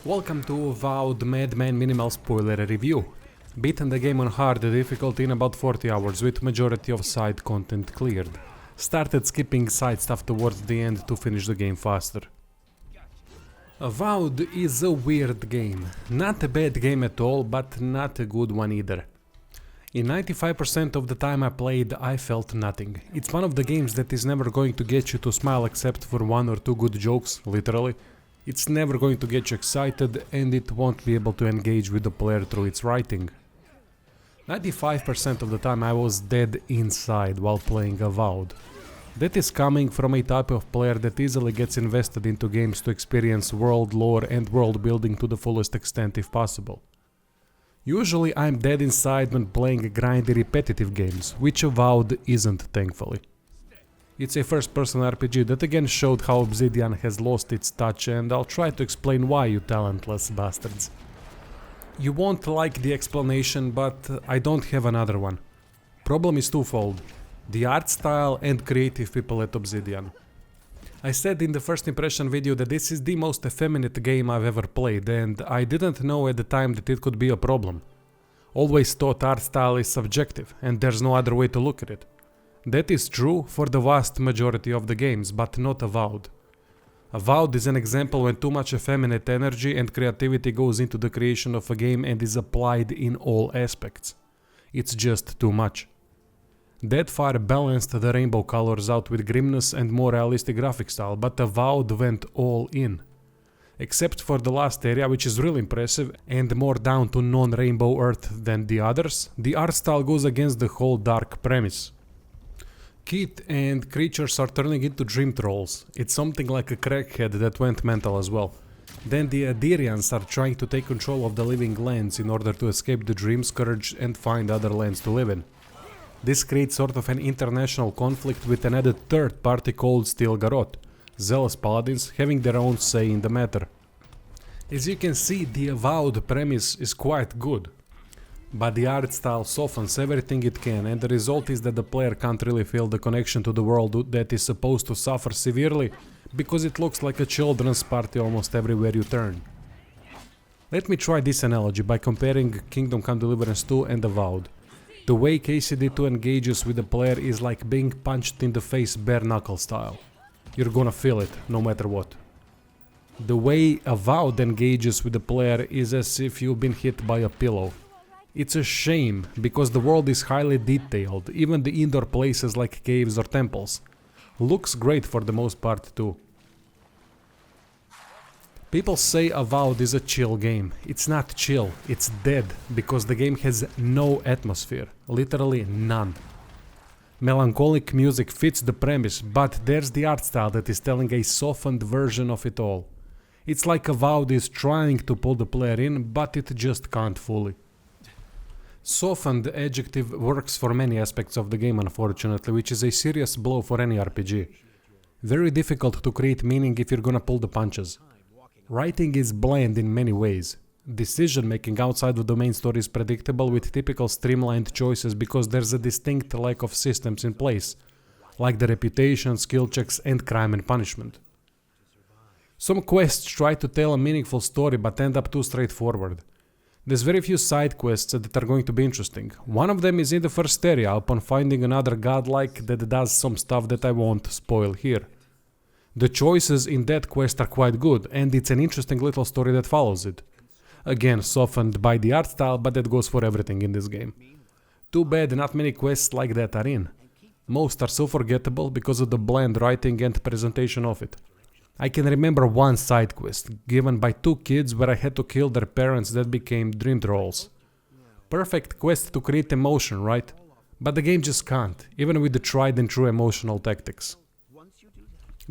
Welcome to Avowed Madman Minimal Spoiler Review. Beaten the game on hard difficulty in about 40 hours with majority of side content cleared. Started skipping side stuff towards the end to finish the game faster. Avowed is a weird game. Not a bad game at all, but not a good one either. In 95% of the time I played, I felt nothing. It's one of the games that is never going to get you to smile except for one or two good jokes, literally. It's never going to get you excited and it won't be able to engage with the player through its writing. 95% of the time I was dead inside while playing Avowed. That is coming from a type of player that easily gets invested into games to experience world lore and world building to the fullest extent if possible. Usually I'm dead inside when playing grindy repetitive games, which Avowed isn't, thankfully. It's a first-person RPG that again showed how Obsidian has lost its touch, and I'll try to explain why, you talentless bastards. You won't like the explanation, but I don't have another one. Problem is twofold: the art style and creative people at Obsidian. I said in the first impression video that this is the most effeminate game I've ever played, and I didn't know at the time that it could be a problem. Always thought art style is subjective, and there's no other way to look at it. That is true for the vast majority of the games, but not Avowed. Avowed is an example when too much effeminate energy and creativity goes into the creation of a game and is applied in all aspects. It's just too much. Deadfire balanced the rainbow colors out with grimness and more realistic graphic style, but Avowed went all in. Except for the last area, which is really impressive and more down to non-rainbow earth than the others, the art style goes against the whole dark premise. Kit and creatures are turning into dream trolls. It's something like a crackhead that went mental as well. Then the Adirians are trying to take control of the living lands in order to escape the dream scourge and find other lands to live in. This creates sort of an international conflict with an added third party called Stilgarroth, zealous paladins having their own say in the matter. As you can see, the Avowed premise is quite good, but the art style softens everything it can, and the result is that the player can't really feel the connection to the world that is supposed to suffer severely because it looks like a children's party almost everywhere you turn. Let me try this analogy by comparing Kingdom Come Deliverance 2 and Avowed. The way KCD2 engages with the player is like being punched in the face bare knuckle style. You're gonna feel it, no matter what. The way Avowed engages with the player is as if you've been hit by a pillow. It's a shame, because the world is highly detailed, even the indoor places like caves or temples. Looks great for the most part too. People say Avowed is a chill game. It's not chill, it's dead, because the game has no atmosphere, literally none. Melancholic music fits the premise, but there's the art style that is telling a softened version of it all. It's like Avowed is trying to pull the player in, but it just can't fully. Softened adjective works for many aspects of the game, unfortunately, which is a serious blow for any RPG. Very difficult to create meaning if you're gonna pull the punches. Writing is bland in many ways. Decision making outside of the main story is predictable with typical streamlined choices because there's a distinct lack of systems in place, like the reputation, skill checks and crime and punishment. Some quests try to tell a meaningful story but end up too straightforward. There's very few side quests that are going to be interesting. One of them is in the first area upon finding another godlike that does some stuff that I won't spoil here. The choices in that quest are quite good, and it's an interesting little story that follows it. Again, softened by the art style, but that goes for everything in this game. Too bad not many quests like that are in. Most are so forgettable because of the bland writing and presentation of it. I can remember one side quest, given by two kids where I had to kill their parents that became dream trolls. Perfect quest to create emotion, right? But the game just can't, even with the tried and true emotional tactics.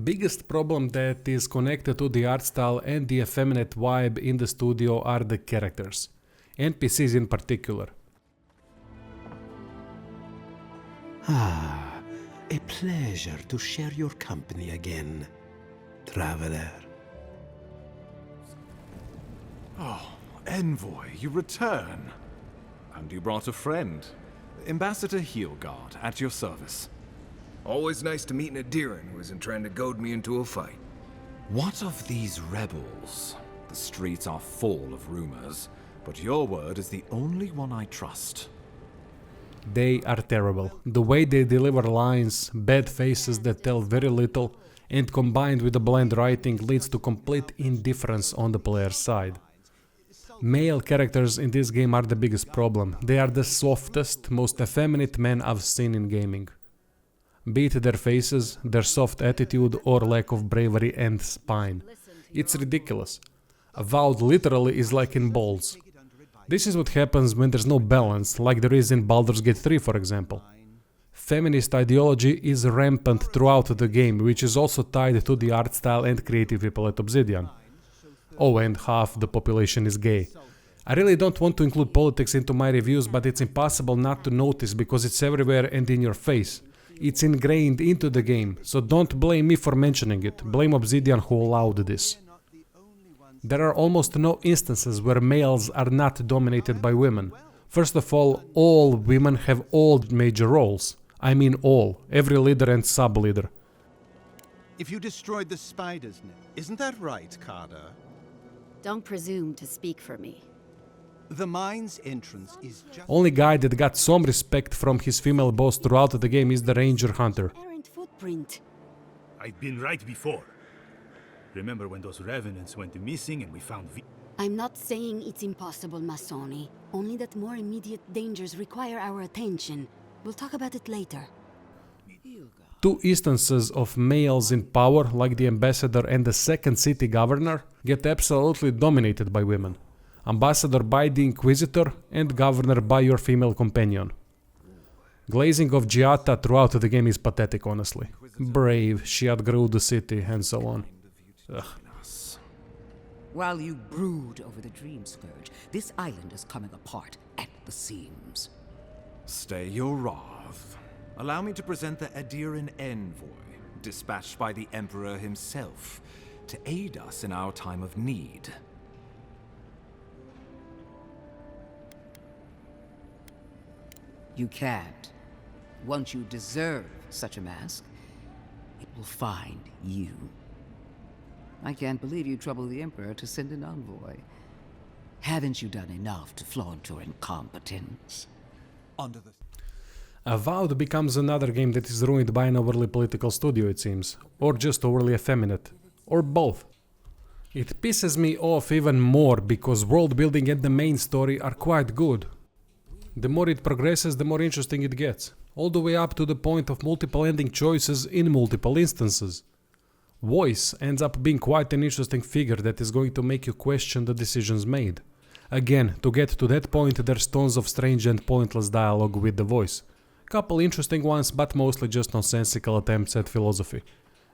Biggest problem that is connected to the art style and the effeminate vibe in the studio are the characters, NPCs in particular. Ah, a pleasure to share your company again, traveler. Oh, Envoy, you return. And you brought a friend. Ambassador Heelguard, at your service. Always nice to meet an Adirian who isn't trying to goad me into a fight. What of these rebels? The streets are full of rumors, but your word is the only one I trust. They are terrible. The way they deliver lines, bad faces that tell very little, and combined with the bland writing leads to complete indifference on the player's side. Male characters in this game are the biggest problem. They are the softest, most effeminate men I've seen in gaming. Be it their faces, their soft attitude, or lack of bravery and spine. It's ridiculous. Avowed literally is like in balls. This is what happens when there's no balance, like there is in Baldur's Gate 3 for example. Feminist ideology is rampant throughout the game, which is also tied to the art style and creative people at Obsidian. Oh, and half the population is gay. I really don't want to include politics into my reviews, but it's impossible not to notice because it's everywhere and in your face. It's ingrained into the game, so don't blame me for mentioning it, blame Obsidian who allowed this. There are almost no instances where males are not dominated by women. First of all women have all major roles. I mean all, every leader and sub-leader. If you destroyed the spider's net, isn't that right, Carter? Don't presume to speak for me. The mine's entrance is just... Only guy that got some respect from his female boss throughout the game is the Ranger Hunter. Errant footprint. I've been right before. Remember when those revenants went missing and we found I'm not saying it's impossible, Masoni. Only that more immediate dangers require our attention. We'll talk about it later. Two instances of males in power, like the ambassador and the second city governor, get absolutely dominated by women. Ambassador by the Inquisitor and governor by your female companion. Glazing of Giata throughout the game is pathetic, honestly. Brave, she outgrew the city, and so on. Ugh. While you brood over the Dream Scourge, this island is coming apart at the seams. Stay your wrath. Allow me to present the Adiran envoy, dispatched by the Emperor himself, to aid us in our time of need. You can't. Once you deserve such a mask, it will find you. I can't believe you troubled the Emperor to send an envoy. Haven't you done enough to flaunt your incompetence? Avowed becomes another game that is ruined by an overly political studio, it seems. Or just overly effeminate. Or both. It pisses me off even more because world building and the main story are quite good. The more it progresses, the more interesting it gets. All the way up to the point of multiple ending choices in multiple instances. Voice ends up being quite an interesting figure that is going to make you question the decisions made. Again, to get to that point, there's tons of strange and pointless dialogue with the voice. Couple interesting ones, but mostly just nonsensical attempts at philosophy.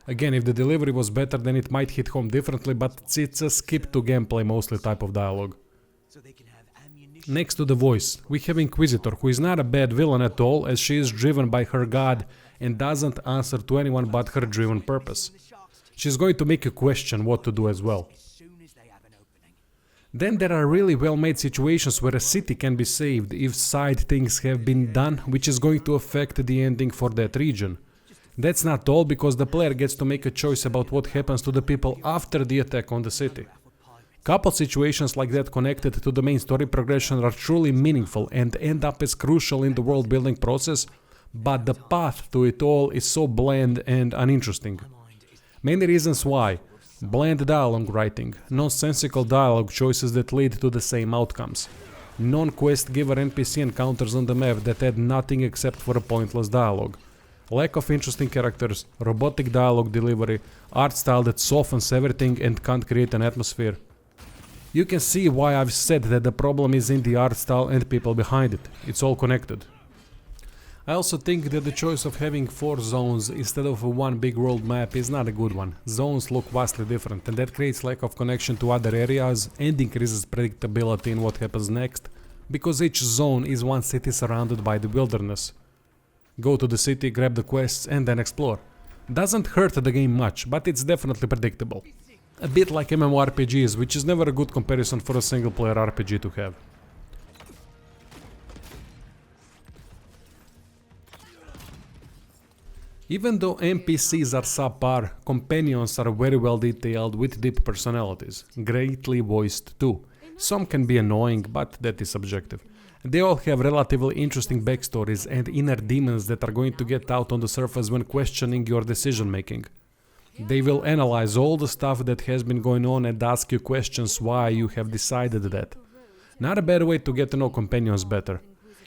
Again, if the delivery was better, then it might hit home differently, but it's a skip to gameplay mostly type of dialogue. Next to the voice, we have Inquisitor, who is not a bad villain at all, as she is driven by her god and doesn't answer to anyone but her driven purpose. She's going to make you question what to do as well. Then there are really well-made situations where a city can be saved if side things have been done, which is going to affect the ending for that region. That's not all, because the player gets to make a choice about what happens to the people after the attack on the city. Couple situations like that connected to the main story progression are truly meaningful and end up as crucial in the world building process, but the path to it all is so bland and uninteresting. Many reasons why: bland dialogue writing, nonsensical dialogue choices that lead to the same outcomes, non-quest giver NPC encounters on the map that add nothing except for a pointless dialogue, lack of interesting characters, robotic dialogue delivery, art style that softens everything and can't create an atmosphere. You can see why I've said that the problem is in the art style and people behind it. It's all connected. I also think that the choice of having 4 zones instead of one big world map is not a good one. Zones look vastly different, and that creates lack of connection to other areas and increases predictability in what happens next, because each zone is one city surrounded by the wilderness. Go to the city, grab the quests, and then explore. Doesn't hurt the game much, but it's definitely predictable. A bit like MMORPGs, which is never a good comparison for a single player RPG to have. Even though NPCs are subpar, companions are very well detailed with deep personalities, greatly voiced too. Some can be annoying, but that is subjective. They all have relatively interesting backstories and inner demons that are going to get out on the surface when questioning your decision making. They will analyze all the stuff that has been going on and ask you questions why you have decided that. Not a bad way to get to know companions better.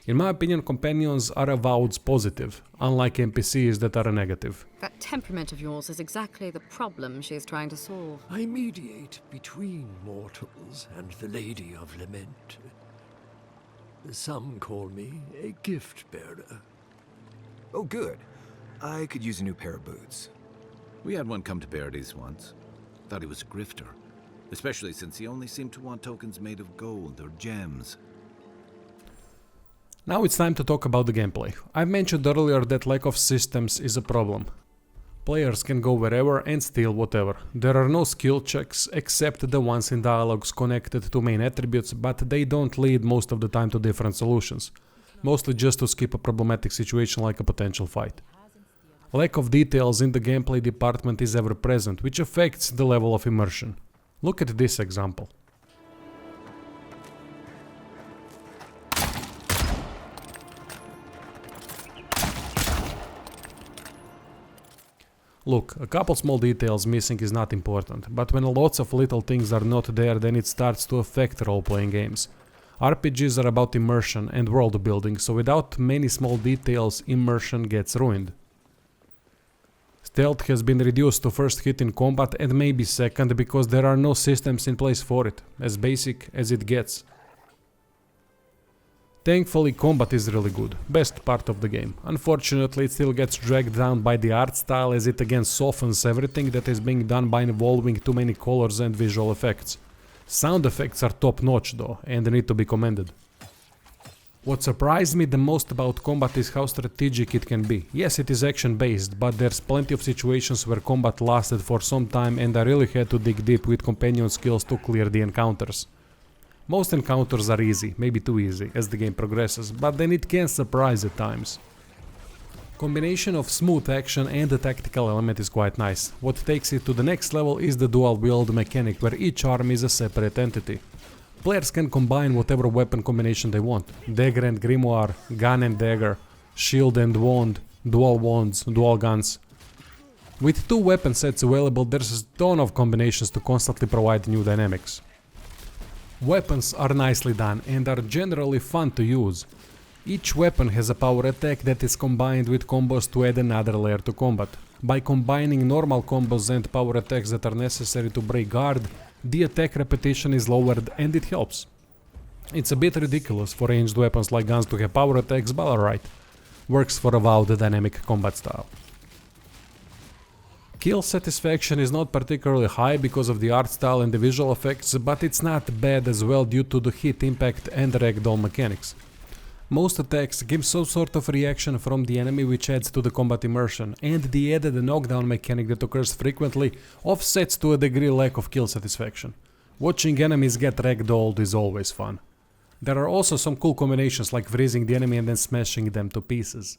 In my opinion, companions are Avowed's positive, unlike NPCs that are a negative. That temperament of yours is exactly the problem she's trying to solve. I mediate between mortals and the Lady of Lament. Some call me a gift bearer. Oh, good. I could use a new pair of boots. We had one come to Paradise once. Thought he was a grifter. Especially since he only seemed to want tokens made of gold or gems. Now it's time to talk about the gameplay. I mentioned earlier that lack of systems is a problem. Players can go wherever and steal whatever. There are no skill checks except the ones in dialogues connected to main attributes, but they don't lead most of the time to different solutions. Mostly just to skip a problematic situation like a potential fight. Lack of details in the gameplay department is ever present, which affects the level of immersion. Look at this example. Look, a couple small details missing is not important, but when lots of little things are not there, then it starts to affect role-playing games. RPGs are about immersion and world building, so without many small details, immersion gets ruined. Stealth has been reduced to first hit in combat and maybe second because there are no systems in place for it, as basic as it gets. Thankfully, combat is really good, best part of the game. Unfortunately, it still gets dragged down by the art style as it again softens everything that is being done by involving too many colors and visual effects. Sound effects are top notch though, and need to be commended. What surprised me the most about combat is how strategic it can be. Yes, it is action based, but there's plenty of situations where combat lasted for some time and I really had to dig deep with companion skills to clear the encounters. Most encounters are easy, maybe too easy, as the game progresses, but then it can surprise at times. Combination of smooth action and the tactical element is quite nice. What takes it to the next level is the dual wield mechanic, where each arm is a separate entity. Players can combine whatever weapon combination they want. Dagger and grimoire, gun and dagger, shield and wand, dual wands, dual guns. With two weapon sets available, there's a ton of combinations to constantly provide new dynamics. Weapons are nicely done and are generally fun to use. Each weapon has a power attack that is combined with combos to add another layer to combat. By combining normal combos and power attacks that are necessary to break guard, the attack repetition is lowered and it helps. It's a bit ridiculous for ranged weapons like guns to have power attacks, but alright. Works for Avowed dynamic combat style. Kill satisfaction is not particularly high because of the art style and the visual effects, but it's not bad as well due to the hit impact and ragdoll mechanics. Most attacks give some sort of reaction from the enemy which adds to the combat immersion, and the added knockdown mechanic that occurs frequently offsets to a degree lack of kill satisfaction. Watching enemies get ragdolled is always fun. There are also some cool combinations like freezing the enemy and then smashing them to pieces.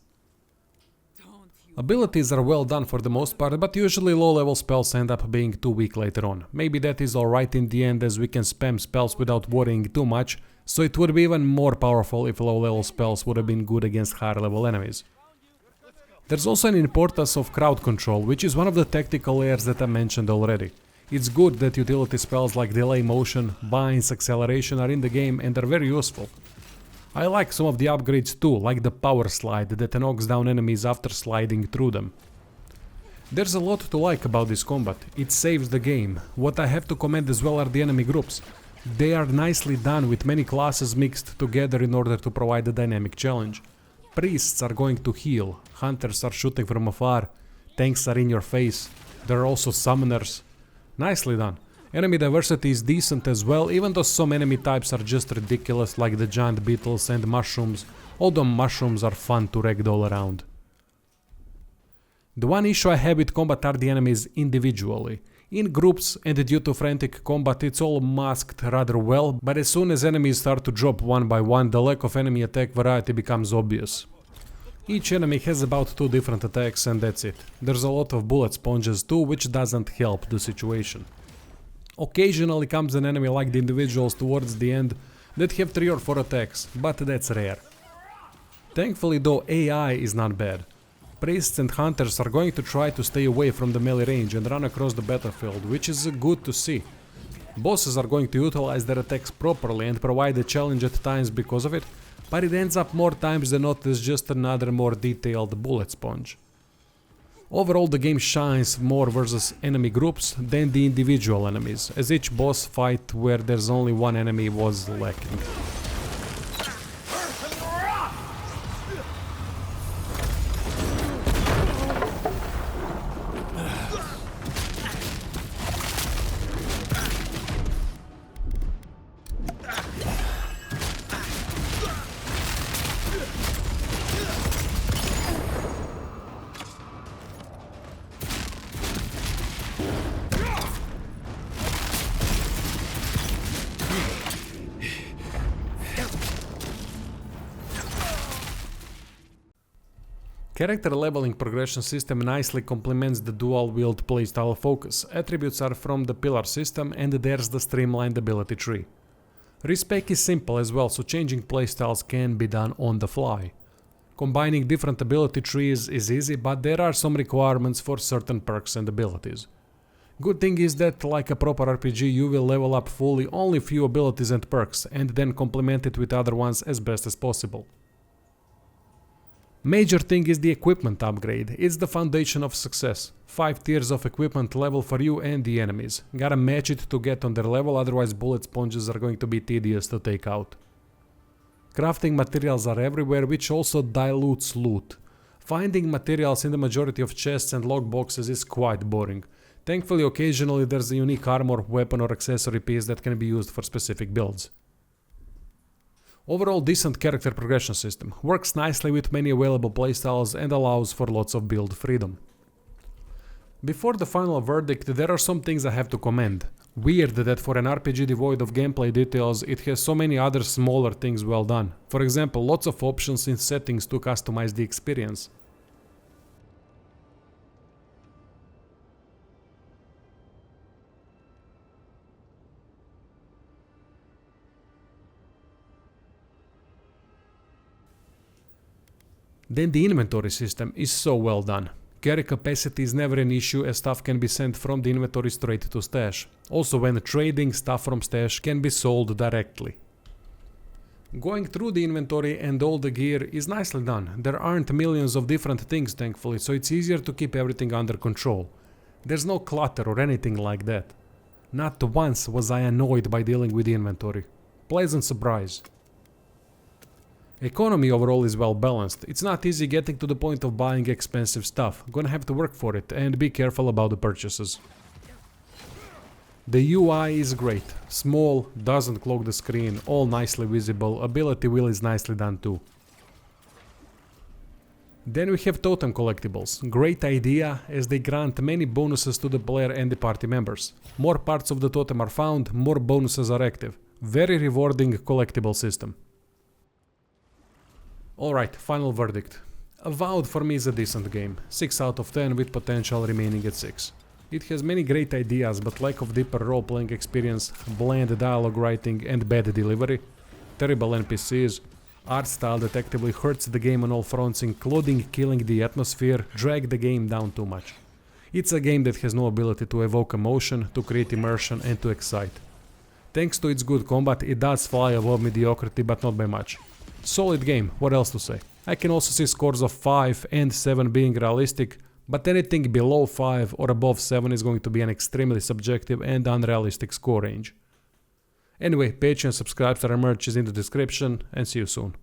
Abilities are well done for the most part, but usually low level spells end up being too weak later on. Maybe that is alright in the end as we can spam spells without worrying too much, so it would be even more powerful if low level spells would have been good against higher level enemies. There's also an importance of crowd control, which is one of the tactical layers that I mentioned already. It's good that utility spells like delay motion, binds, acceleration are in the game and are very useful. I like some of the upgrades too, like the power slide that knocks down enemies after sliding through them. There's a lot to like about this combat, it saves the game. What I have to commend as well are the enemy groups. They are nicely done with many classes mixed together in order to provide a dynamic challenge. Priests are going to heal, hunters are shooting from afar, tanks are in your face, there are also summoners. Nicely done. Enemy diversity is decent as well, even though some enemy types are just ridiculous like the giant beetles and mushrooms, although mushrooms are fun to ragdoll around. The one issue I have with combat are the enemies individually. In groups and due to frantic combat it's all masked rather well, but as soon as enemies start to drop one by one, the lack of enemy attack variety becomes obvious. Each enemy has about 2 different attacks and that's it. There's a lot of bullet sponges too, which doesn't help the situation. Occasionally comes an enemy like the individuals towards the end that have 3 or 4 attacks, but that's rare. Thankfully though, AI is not bad. Priests and hunters are going to try to stay away from the melee range and run across the battlefield, which is good to see. Bosses are going to utilize their attacks properly and provide a challenge at times because of it, but it ends up more times than not as just another more detailed bullet sponge. Overall, the game shines more versus enemy groups than the individual enemies, as each boss fight where there's only one enemy was lacking. Character leveling progression system nicely complements the dual-wield playstyle focus. Attributes are from the pillar system and there's the streamlined ability tree. Respec is simple as well, so changing playstyles can be done on the fly. Combining different ability trees is easy, but there are some requirements for certain perks and abilities. Good thing is that, like a proper RPG, you will level up fully only few abilities and perks, and then complement it with other ones as best as possible. Major thing is the equipment upgrade. It's the foundation of success. 5 tiers of equipment level for you and the enemies. Gotta match it to get on their level, otherwise bullet sponges are going to be tedious to take out. Crafting materials are everywhere, which also dilutes loot. Finding materials in the majority of chests and log boxes is quite boring. Thankfully, occasionally there's a unique armor, weapon or accessory piece that can be used for specific builds. Overall, decent character progression system, works nicely with many available playstyles and allows for lots of build freedom. Before the final verdict, there are some things I have to commend. Weird that for an RPG devoid of gameplay details, it has so many other smaller things well done. For example, lots of options in settings to customize the experience. Then the inventory system is so well done. Carry capacity is never an issue as stuff can be sent from the inventory straight to stash. Also, when trading, stuff from stash can be sold directly. Going through the inventory and all the gear is nicely done. There aren't millions of different things thankfully, so it's easier to keep everything under control. There's no clutter or anything like that. Not once was I annoyed by dealing with the inventory. Pleasant surprise. Economy overall is well balanced. It's not easy getting to the point of buying expensive stuff. Gonna have to work for it and be careful about the purchases. The UI is great. Small, doesn't clog the screen, all nicely visible, ability wheel is nicely done too. Then we have totem collectibles. Great idea as they grant many bonuses to the player and the party members. More parts of the totem are found, more bonuses are active. Very rewarding collectible system. Alright, final verdict. Avowed for me is a decent game, 6 out of 10 with potential remaining at 6. It has many great ideas but lack of deeper role-playing experience, bland dialogue writing and bad delivery, terrible NPCs, art style that actively hurts the game on all fronts including killing the atmosphere, drag the game down too much. It's a game that has no ability to evoke emotion, to create immersion and to excite. Thanks to its good combat, it does fly above mediocrity but not by much. Solid game, what else to say? I can also see scores of 5 and 7 being realistic, but anything below 5 or above 7 is going to be an extremely subjective and unrealistic score range. Anyway, Patreon, subscribe to our merch is in the description and see you soon.